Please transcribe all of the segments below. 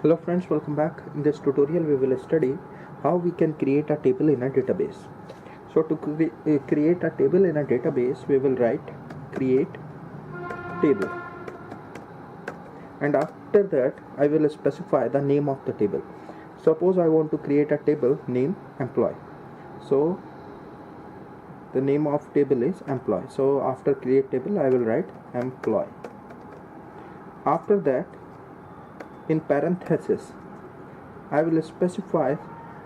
Hello friends, welcome back. In this tutorial we will study how we can create a table in a database. So to create a table in a database, we will write create table, and after that I will specify the name of the table. Suppose I want to create a table name employee, so the name of table is employee. So after create table I will write employee. After that, in parenthesis I will specify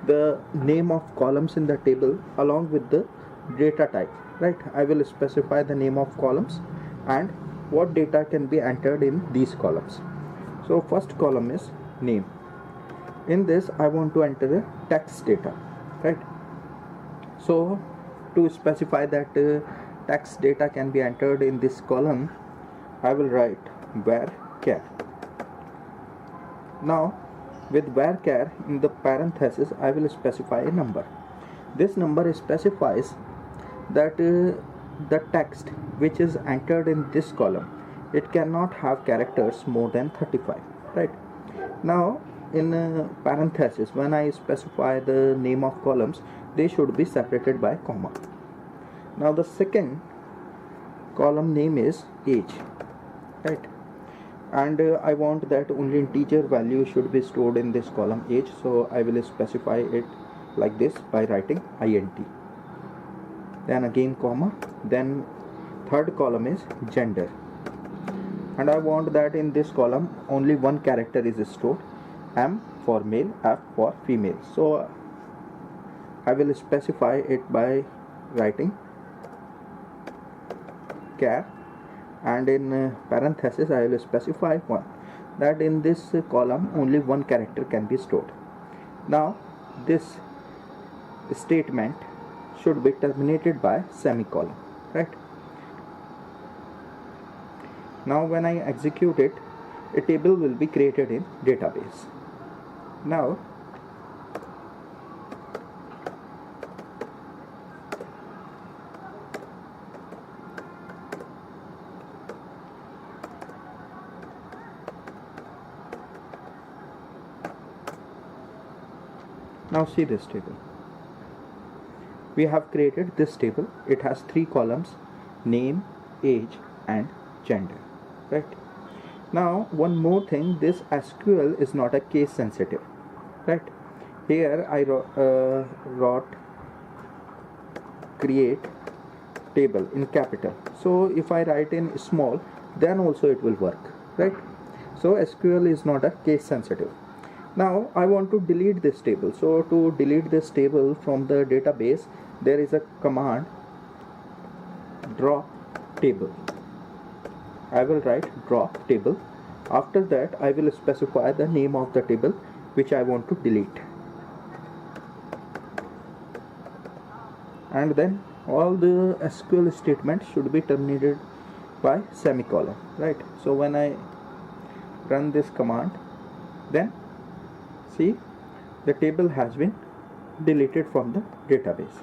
the name of columns in the table along with the data type, right? I will specify the name of columns and what data can be entered in these columns. So first column is name. In this I want to enter the text data, right? So to specify that text data can be entered in this column, I will write var_char. Now with var_char in the parenthesis I will specify a number. This number specifies that the text which is entered in this column, it cannot have characters more than 35, right? Now in parenthesis, when I specify the name of columns, they should be separated by comma. Now the second column name is age, right? And I want that only integer value should be stored in this column age, so I will specify it like this by writing int, then again comma, then third column is gender, and I want that in this column only one character is stored, M for male, F for female. So I will specify it by writing char, and in parenthesis I will specify one, that in this column only one character can be stored. Now this statement should be terminated by semicolon, right? Now when I execute it, a table will be created in database. Now see this table. We have created this table. It has three columns: name, age and gender, right? Now one more thing, this SQL is not a case sensitive, right? Here I wrote create table in capital, so if I write in small then also it will work, right? So SQL is not a case sensitive. Now I want to delete this table. So to delete this table from the database, there is a command drop table. I will write drop table. After that I will specify the name of the table which I want to delete, and then all the SQL statements should be terminated by semicolon, right? So when I run this command, then see the table has been deleted from the database.